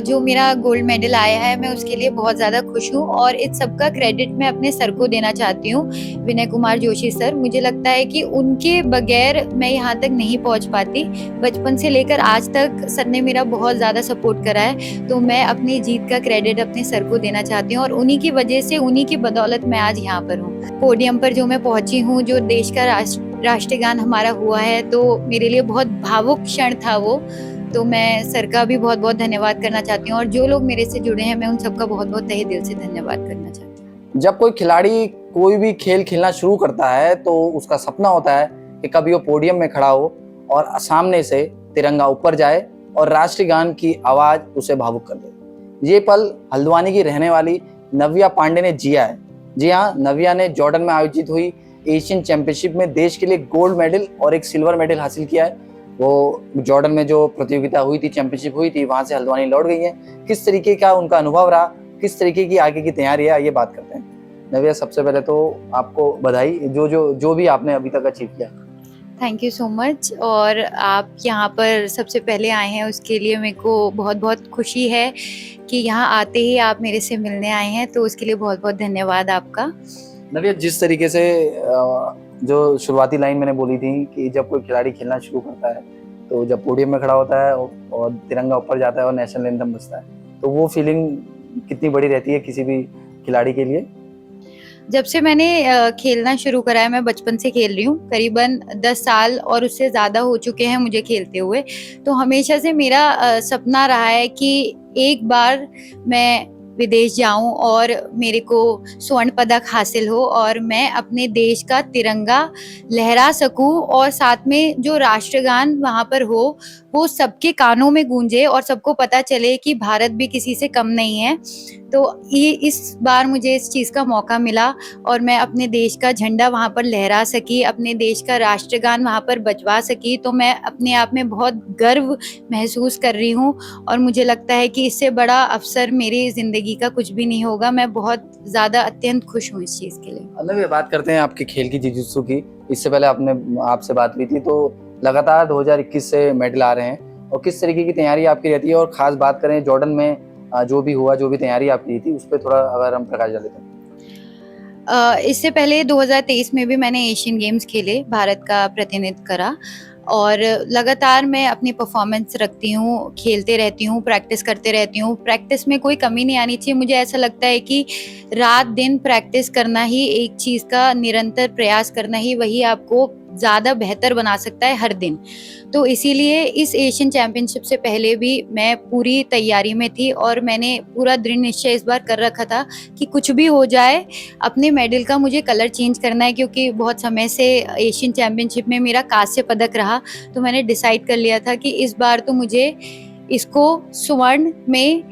जो मेरा gold medal आया है मैं उसके लिए बहुत ज़्यादा खुश हूँ और इस सब का क्रेडिट मैं अपने सर को देना चाहती हूँ, विनय कुमार जोशी सर। मुझे लगता है कि उनके बगैर मैं यहाँ तक नहीं पहुँच पाती। बचपन से लेकर आज तक सर ने मेरा बहुत ज़्यादा सपोर्ट करा है, तो मैं अपनी जीत का क्रेडिट अपने सर को देना चाहती हूँ और उन्हीं की वजह से, उन्हीं की बदौलत मैं आज यहाँ पर हूँ। पोडियम पर जो मैं पहुँची हूँ, जो देश का राष्ट्रगान हमारा हुआ है, तो मेरे लिए बहुत भावुक क्षण था वो। तो मैं सर का भी बहुत बहुत धन्यवाद करना चाहती हूँ और जो लोग मेरे से जुड़े हैं मैं उन सबका बहुत बहुत तहे दिल से धन्यवाद करना चाहती हूँ। जब कोई खिलाड़ी कोई भी खेल खेलना शुरू करता है तो उसका सपना होता है कि कभी वो पोडियम में खड़ा हो और सामने से तिरंगा ऊपर जाए और राष्ट्रीय गान की आवाज उसे भावुक कर दे। ये पल हल्द्वानी की रहने वाली नव्या पांडे ने जिया है। जी हाँ, नव्या ने जॉर्डन में आयोजित हुई एशियन चैंपियनशिप में देश के लिए गोल्ड मेडल और एक सिल्वर मेडल हासिल किया है। वो जॉर्डन में जो प्रतियोगिता हुई थी, चैंपियनशिप हुई थी, वहां से हल्द्वानी लौट गई है। किस तरीके का उनका अनुभव रहा, किस तरीके की आगे की तैयारी है, ये बात करते हैं। नव्या, सबसे पहले तो आपको बधाई जो भी आपने अभी तक अचीव किया। Thank you so much. और आप यहाँ पर सबसे पहले आए हैं उसके लिए मेरे को बहुत बहुत खुशी है कि यहाँ आते ही आप मेरे से मिलने आए हैं, तो उसके लिए बहुत बहुत धन्यवाद आपका। नव्या, जिस तरीके से जो शुरुआती लाइन मैंने बोली थी कि जब कोई खिलाड़ी खेलना शुरू करता है तो जब पोडियम में खड़ा होता है और तिरंगा ऊपर जाता है और नेशनल एंथम बजता है, तो वो फीलिंग कितनी बड़ी रहती है किसी भी खिलाड़ी के लिए? जब से मैंने खेलना शुरू करा है, मैं बचपन से खेल रही हूँ, करीबन 10 साल और उससे ज़्यादा हो चुके हैं मुझे खेलते हुए। तो हमेशा से मेरा सपना रहा है कि एक बार मैं विदेश जाऊं और मेरे को स्वर्ण पदक हासिल हो और मैं अपने देश का तिरंगा लहरा सकूं और साथ में जो राष्ट्रगान वहाँ पर हो वो सबके कानों में गूंजे और सबको पता चले कि भारत भी किसी से कम नहीं है। तो ये इस बार मुझे इस चीज़ का मौका मिला और मैं अपने देश का झंडा वहाँ पर लहरा सकी, अपने देश का राष्ट्रगान वहाँ पर बजवा सकी, तो मैं अपने आप में बहुत गर्व महसूस कर रही हूँ और मुझे लगता है कि इससे बड़ा अवसर मेरी ज़िंदगी का कुछ भी नहीं होगा। मैं बहुत ज़्यादा अत्यंत खुश हूँ इस चीज़ के लिए। नव्या, बात करते हैं आपके खेल की, जिजित्सु की। इससे पहले आपसे बात हुई थी, तो लगातार 2021 से मेडल आ रहे हैं और किस तरीके की तैयारी आपकी रहती है, और खास बात करें जॉर्डन में जो भी हुआ, जो भी तैयारी आपकी थी, उस पर थोड़ा अगर हम प्रकाश डालें तो। इससे पहले 2023 में भी मैंने एशियन गेम्स खेले, भारत का प्रतिनिधित्व करा और लगातार मैं अपनी परफॉर्मेंस रखती हूँ, खेलते रहती हूँ, प्रैक्टिस करते रहती हूँ। प्रैक्टिस में कोई कमी नहीं आनी चाहिए। मुझे ऐसा लगता है कि रात दिन प्रैक्टिस करना ही, एक चीज़ का निरंतर प्रयास करना ही, वही आपको ज़्यादा बेहतर बना सकता है हर दिन। तो इसीलिए इस एशियन चैंपियनशिप से पहले भी मैं पूरी तैयारी में थी और मैंने पूरा दृढ़ निश्चय इस बार कर रखा था कि कुछ भी हो जाए, अपने मेडल का मुझे कलर चेंज करना है, क्योंकि बहुत समय से एशियन चैंपियनशिप में मेरा कांस्य पदक रहा। तो मैंने डिसाइड कर लिया था कि इस बार तो मुझे इसको स्वर्ण में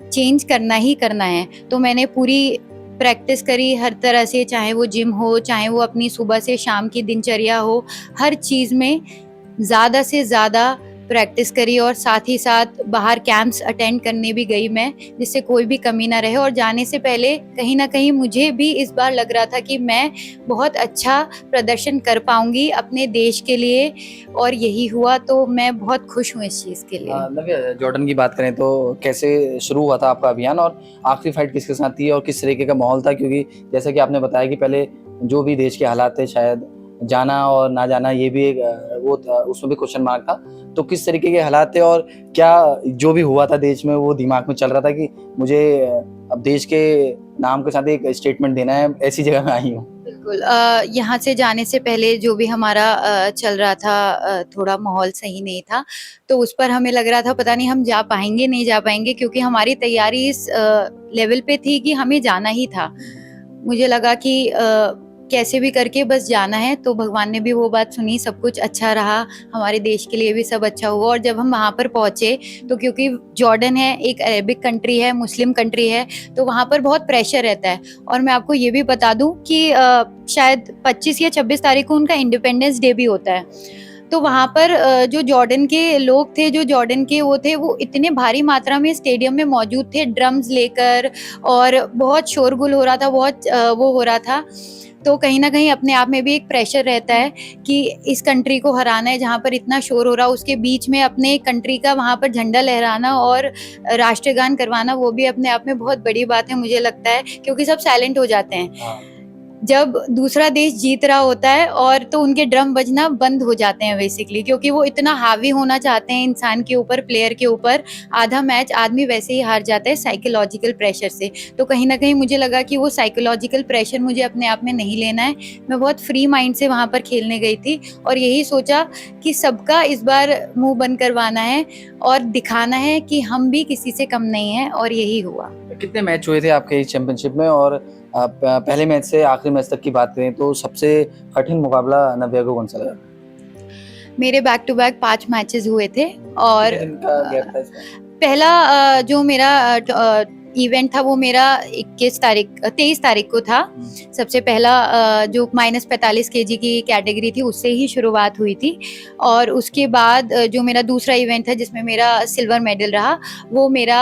चेंज करना ही करना है। तो मैंने पूरी प्रैक्टिस करी हर तरह से, चाहे वो जिम हो, चाहे वो अपनी सुबह से शाम की दिनचर्या हो, हर चीज़ में ज़्यादा से ज़्यादा प्रैक्टिस करी और साथ ही साथ बाहर कैंप्स अटेंड करने भी गई मैं, जिससे कोई भी कमी ना रहे। और जाने से पहले कहीं न कहीं मुझे भी इस बार लग रहा था कि मैं बहुत अच्छा प्रदर्शन कर पाऊँगी अपने देश के लिए और यही हुआ, तो मैं बहुत खुश हूँ इस चीज़ के लिए। नव्या, जॉर्डन की बात करें तो कैसे शुरू हुआ था आपका अभियान, और आखिरी फाइट किसके साथ थी और किस तरीके का माहौल था? क्योंकि जैसा कि आपने बताया कि पहले जो भी देश के हालात थे, शायद जाना और ना जाना, ये भी एक वो था, उसमें भी क्वेश्चन मार्क था। तो किस तरीके के हालात थे और क्या जो भी हुआ था देश में, वो दिमाग में चल रहा था कि मुझे अब देश के नाम के साथ एक स्टेटमेंट देना है, ऐसी जगह में आई हूँ? बिल्कुल। यहाँ से जाने से पहले जो भी हमारा चल रहा था, थोड़ा माहौल सही नहीं था, तो उस पर हमें लग रहा था पता नहीं हम जा पाएँगे, नहीं जा पाएँगे, क्योंकि हमारी तैयारी इस लेवल पे थी कि हमें जाना ही था। मुझे लगा कि कैसे भी करके बस जाना है, तो भगवान ने भी वो बात सुनी, सब कुछ अच्छा रहा, हमारे देश के लिए भी सब अच्छा हुआ। और जब हम वहाँ पर पहुँचे, तो क्योंकि जॉर्डन है, एक अरेबिक कंट्री है, मुस्लिम कंट्री है, तो वहाँ पर बहुत प्रेशर रहता है। और मैं आपको ये भी बता दूँ कि शायद 25 या 26 तारीख को उनका इंडिपेंडेंस डे भी होता है। तो वहाँ पर जो जॉर्डन के लोग थे, जो जॉर्डन के वो थे, वो इतने भारी मात्रा में स्टेडियम में मौजूद थे ड्रम्स लेकर, और बहुत शोरगुल हो रहा था, बहुत वो हो रहा था। तो कहीं न कहीं अपने आप में भी एक प्रेशर रहता है कि इस कंट्री को हराना है, जहाँ पर इतना शोर हो रहा है, उसके बीच में अपने कंट्री का वहाँ पर झंडा लहराना और राष्ट्रगान करवाना, वो भी अपने आप में बहुत बड़ी बात है मुझे लगता है, क्योंकि सब साइलेंट हो जाते हैं। हाँ। जब दूसरा देश जीत रहा होता है और तो उनके ड्रम बजना बंद हो जाते हैं बेसिकली, क्योंकि वो इतना हावी होना चाहते हैं इंसान के ऊपर, प्लेयर के ऊपर। आधा मैच आदमी वैसे ही हार जाता है साइकोलॉजिकल प्रेशर से। तो कहीं न कहीं मुझे लगा कि वो साइकोलॉजिकल प्रेशर मुझे अपने आप में नहीं लेना है। मैं बहुत फ्री माइंड से वहाँ पर खेलने गई थी और यही सोचा कि सबका इस बार मुँह बंद करवाना है और दिखाना है कि हम भी किसी से कम नहीं हैं, और यही हुआ। कितने मैच हुए थे आपके इस चैंपियनशिप में, और पहले मैच से आखिरी मैच तक की बात करें तो सबसे कठिन मुकाबला नव्या को कौन सा लगा? मेरे बैक टू बैक 5 मैचेस हुए थे और कितने दिन का गैप था इसमें? पहला जो मेरा इवेंट था वो मेरा 23 तारीख को था। सबसे पहला जो -45 केजी की कैटेगरी थी उससे ही शुरुआत हुई थी, और उसके बाद जो मेरा दूसरा इवेंट था जिसमें मेरा सिल्वर मेडल रहा, वो मेरा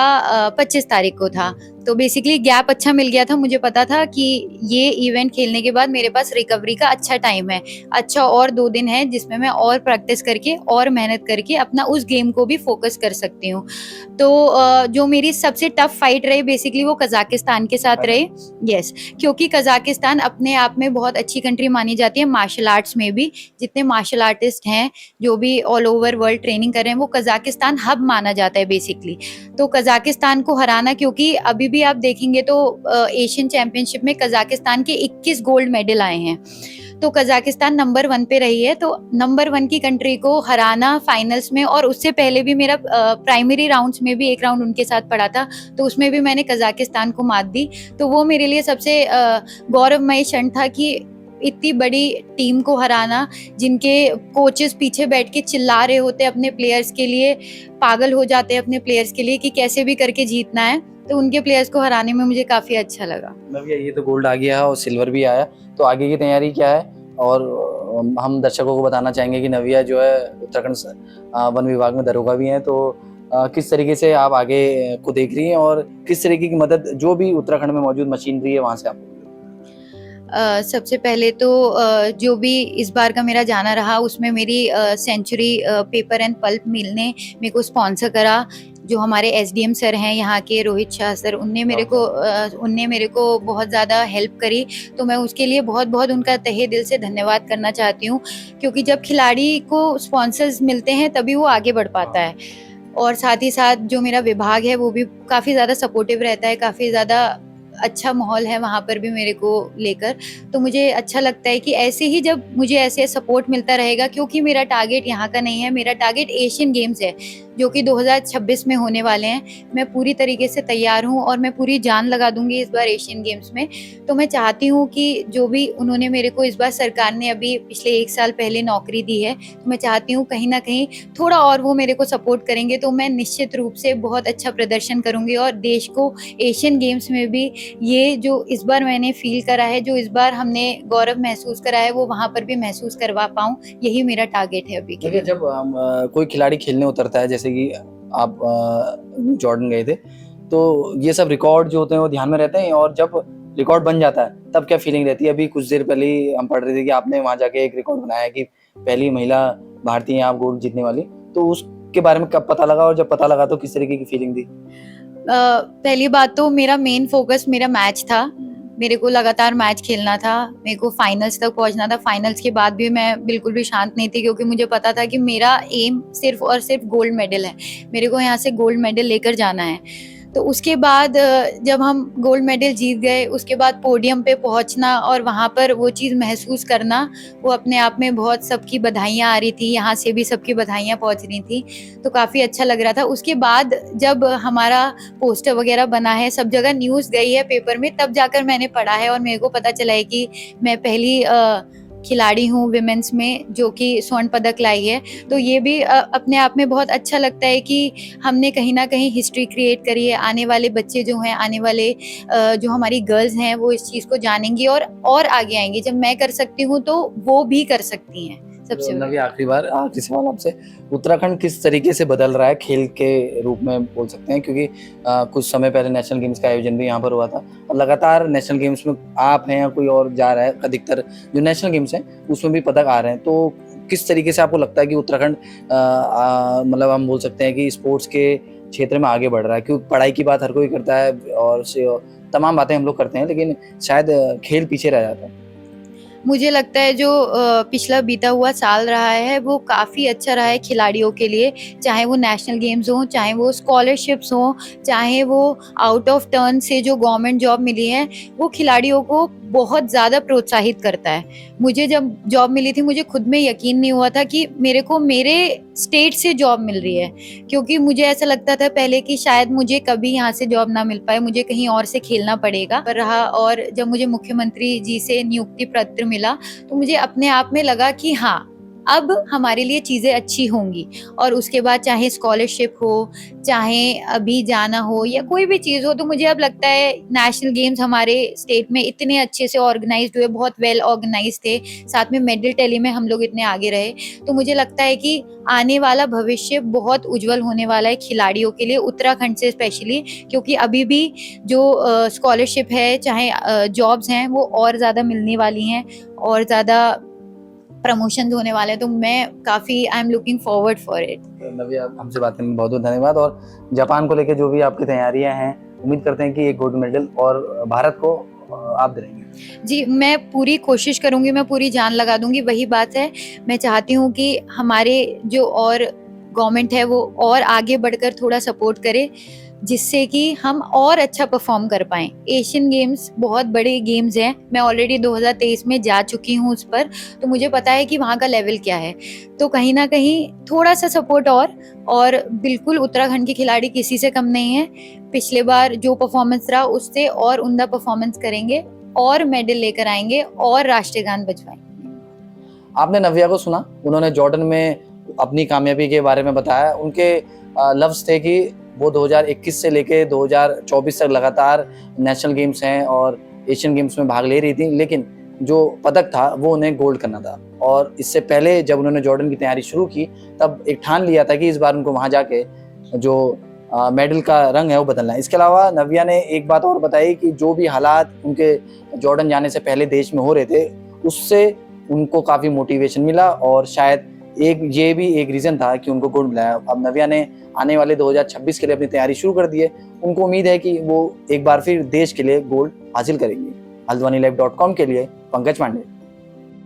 25 तारीख को था। तो बेसिकली गैप अच्छा मिल गया था, मुझे पता था कि ये इवेंट खेलने के बाद मेरे पास रिकवरी का अच्छा टाइम है, अच्छा और 2 दिन है जिसमें मैं और प्रैक्टिस करके और मेहनत करके अपना उस गेम को भी फोकस कर सकती हूँ। तो जो मेरी सबसे टफ फाइट रही बेसिकली वो कजाकिस्तान के साथ रही। यस, क्योंकि कजाकिस्तान अपने आप में बहुत अच्छी कंट्री मानी जाती है मार्शल आर्ट्स में भी। जितने मार्शल आर्टिस्ट हैं जो भी ऑल ओवर वर्ल्ड ट्रेनिंग कर रहे हैं, वो कजाकिस्तान हब माना जाता है बेसिकली। तो कजाकिस्तान को हराना, क्योंकि अभी भी आप देखेंगे तो एशियन चैंपियनशिप में कजाकिस्तान के 21 गोल्ड मेडल आए हैं। तो कजाकिस्तान नंबर 1 पे रही है, तो नंबर 1 की कंट्री को हराना फाइनल्स में, और उससे पहले भी मेरा प्राइमरी राउंड्स में भी एक राउंड उनके साथ पड़ा था, तो उसमें भी मैंने कजाकिस्तान को मात दी। तो वो मेरे लिए सबसे गौरवमय क्षण था कि इतनी बड़ी टीम को हराना, जिनके कोचेस पीछे बैठ के चिल्ला रहे होते अपने प्लेयर्स के लिए, पागल हो जाते हैं अपने प्लेयर्स के लिए कि कैसे भी करके जीतना है। तो उनके प्लेयर्स को हराने में मुझे काफ़ी अच्छा लगा। नव्या, ये तो गोल्ड आ गया और सिल्वर भी आया, तो आगे की तैयारी क्या है? और हम दर्शकों को बताना चाहेंगे कि नव्या जो है उत्तराखंड वन विभाग में दरोगा भी हैं, तो किस तरीके से आप आगे को देख रही हैं और किस तरीके की मदद जो भी उत्तराखंड में मौजूद मशीनरी है वहाँ से आपको? सबसे पहले तो जो भी इस बार का मेरा जाना रहा उसमें मेरी Century paper and pulp mill ने मेरे को स्पॉन्सर करा। जो हमारे एसडीएम सर हैं यहाँ के, रोहित शाह सर, उनने मेरे को बहुत ज़्यादा हेल्प करी। तो मैं उसके लिए बहुत बहुत उनका तहे दिल से धन्यवाद करना चाहती हूँ, क्योंकि जब खिलाड़ी को स्पॉन्सर्स मिलते हैं तभी वो आगे बढ़ पाता है। और साथ ही साथ जो मेरा विभाग है वो भी काफ़ी ज़्यादा सपोर्टिव रहता है, काफ़ी ज़्यादा अच्छा माहौल है वहाँ पर भी मेरे को लेकर। तो मुझे अच्छा लगता है कि ऐसे ही जब मुझे ऐसे सपोर्ट मिलता रहेगा, क्योंकि मेरा टारगेट यहाँ का नहीं है, मेरा टारगेट एशियन गेम्स है जो कि 2026 में होने वाले हैं। मैं पूरी तरीके से तैयार हूँ और मैं पूरी जान लगा दूंगी इस बार एशियन गेम्स में। तो मैं चाहती हूँ कि जो भी उन्होंने मेरे को इस बार सरकार ने अभी पिछले 1 साल पहले नौकरी दी है, तो मैं चाहती हूँ कहीं ना कहीं थोड़ा और वो मेरे को सपोर्ट करेंगे तो मैं निश्चित रूप से बहुत अच्छा प्रदर्शन करूंगी, और देश को एशियन गेम्स में भी ये जो इस बार मैंने फील करा है, जो इस बार हमने गौरव महसूस करा है, वो वहाँ पर भी महसूस करवा पाऊँ, यही मेरा टारगेट है अभी के लिए। देखिए, जब हम कोई खिलाड़ी खेलने उतरता है, जैसे कि आप जॉर्डन गए थे, तो ये सब रिकॉर्ड जो होते हैं वो ध्यान में रहते हैं, और जब रिकॉर्ड बन जाता है तब क्या फीलिंग रहती है? अभी कुछ देर पहले ही हम पढ़ रहे थे कि आपने वहाँ जाके एक रिकॉर्ड बनाया कि पहली महिला भारतीय हैं आप गोल्ड जीतने वाली, तो उसके बारे में कब पता लगा, और जब पता लगा तो किस तरीके की फीलिंग थी? पहली बात तो मेरा मेन फोकस मेरा मैच था। मेरे को लगातार मैच खेलना था, मेरे को फाइनल्स तक पहुंचना था। फाइनल्स के बाद भी मैं बिल्कुल भी शांत नहीं थी, क्योंकि मुझे पता था कि मेरा एम सिर्फ और सिर्फ गोल्ड मेडल है। मेरे को यहाँ से गोल्ड मेडल लेकर जाना है। तो उसके बाद जब हम गोल्ड मेडल जीत गए, उसके बाद पोडियम पे पहुंचना और वहाँ पर वो चीज़ महसूस करना, वो अपने आप में बहुत, सबकी बधाइयाँ आ रही थी, यहाँ से भी सबकी बधाइयाँ पहुँच रही थी, तो काफ़ी अच्छा लग रहा था। उसके बाद जब हमारा पोस्टर वगैरह बना है, सब जगह न्यूज़ गई है पेपर में, तब जाकर मैंने पढ़ा है और मेरे को पता चला है कि मैं पहली खिलाड़ी हूँ विमेंस में जो कि स्वर्ण पदक लाई है। तो ये भी अपने आप में बहुत अच्छा लगता है कि हमने कहीं ना कहीं हिस्ट्री क्रिएट करी है। आने वाले बच्चे जो हैं, आने वाले जो हमारी गर्ल्स हैं, वो इस चीज़ को जानेंगी और आगे आएंगी। जब मैं कर सकती हूँ तो वो भी कर सकती हैं। सबसे नवी आखिरी सवाल आपसे, उत्तराखंड किस तरीके से बदल रहा है खेल के रूप में बोल सकते हैं, क्योंकि कुछ समय पहले नेशनल गेम्स का आयोजन भी यहाँ पर हुआ था और लगातार नेशनल गेम्स में आप हैं या कोई और जा रहा है, अधिकतर जो नेशनल गेम्स हैं उसमें भी पदक आ रहे हैं, तो किस तरीके से आपको लगता है कि उत्तराखंड मतलब हम बोल सकते हैं कि स्पोर्ट्स के क्षेत्र में आगे बढ़ रहा है? क्योंकि पढ़ाई की बात हर कोई करता है और तमाम बातें हम लोग करते हैं, लेकिन शायद खेल पीछे रह जाता है। मुझे लगता है जो पिछला बीता हुआ साल रहा है वो काफ़ी अच्छा रहा है खिलाड़ियों के लिए, चाहे वो नेशनल गेम्स हों, चाहे वो स्कॉलरशिप्स हों, चाहे वो आउट ऑफ टर्न से जो गवर्नमेंट जॉब मिली है, वो खिलाड़ियों को बहुत ज़्यादा प्रोत्साहित करता है। मुझे जब जॉब मिली थी मुझे खुद में यकीन नहीं हुआ था कि मेरे को मेरे स्टेट से जॉब मिल रही है, क्योंकि मुझे ऐसा लगता था पहले कि शायद मुझे कभी यहाँ से जॉब ना मिल पाए, मुझे कहीं और से खेलना पड़ेगा पर रहा। और जब मुझे मुख्यमंत्री जी से नियुक्ति पत्र मिला तो मुझे अपने आप में लगा कि हाँ, अब हमारे लिए चीज़ें अच्छी होंगी। और उसके बाद चाहे स्कॉलरशिप हो, चाहे अभी जाना हो या कोई भी चीज़ हो, तो मुझे अब लगता है नेशनल गेम्स हमारे स्टेट में इतने अच्छे से ऑर्गेनाइज्ड हुए, बहुत वेल ऑर्गेनाइज्ड थे, साथ में मेडल टैली में हम लोग इतने आगे रहे, तो मुझे लगता है कि आने वाला भविष्य बहुत उज्जवल होने वाला है खिलाड़ियों के लिए, उत्तराखंड से स्पेशली, क्योंकि अभी भी जो स्कॉलरशिप है, चाहे जॉब्स हैं, वो और ज़्यादा मिलने वाली हैं और ज़्यादा प्रमोशन होने वाले हैं, तो मैं काफ़ी I am looking forward for it. Navi, आप हमसे बात करने में बहुत बहुत धन्यवाद, और जापान को लेकर जो भी आपकी तैयारियां हैं, उम्मीद करते हैं कि एक गोल्ड मेडल और भारत को आप दिलाएंगे। जी, मैं पूरी कोशिश करूँगी, मैं पूरी जान लगा दूँगी। वही बात है, मैं चाहती हूँ कि हमारे जो और गवर्नमेंट है वो और आगे बढ़कर थोड़ा सपोर्ट करे, जिससे कि हम और अच्छा परफॉर्म कर पाएँ। एशियन गेम्स बहुत बड़े गेम्स हैं, मैं ऑलरेडी 2023 में जा चुकी हूँ उस पर, तो मुझे पता है कि वहाँ का लेवल क्या है। तो कहीं न कहीं थोड़ा-सा सपोर्ट और बिल्कुल उत्तराखंड के खिलाड़ी किसी से कम नहीं हैं। पिछले बार जो परफॉर्मेंस रहा उससे और उम्दा परफॉर्मेंस करेंगे और मेडल लेकर आएँगे और राष्ट्रीय गान बजवाएँगे। आपने नव्या को सुना, उन्होंने जॉर्डन में अपनी कामयाबी के बारे में बताया। उनके लफ्ज़ थे कि वो 2021 से लेके 2024 तक लगातार नेशनल गेम्स हैं और एशियन गेम्स में भाग ले रही थी, लेकिन जो पदक था वो उन्हें गोल्ड करना था। और इससे पहले जब उन्होंने जॉर्डन की तैयारी शुरू की, तब एक ठान लिया था कि इस बार उनको वहाँ जाके जो मेडल का रंग है वो बदलना है। इसके अलावा नव्या ने एक बात और बताई कि जो भी हालात उनके जॉर्डन जाने से पहले देश में हो रहे थे, उससे उनको काफ़ी मोटिवेशन मिला और शायद ये भी एक रीज़न था कि उनको गोल्ड मिला। अब नव्या ने आने वाले 2026 के लिए अपनी तैयारी शुरू कर दी है। उनको उम्मीद है कि वो एक बार फिर देश के लिए गोल्ड हासिल करेंगी। हल्द्वानीलाइव.com के लिए पंकज पांडे।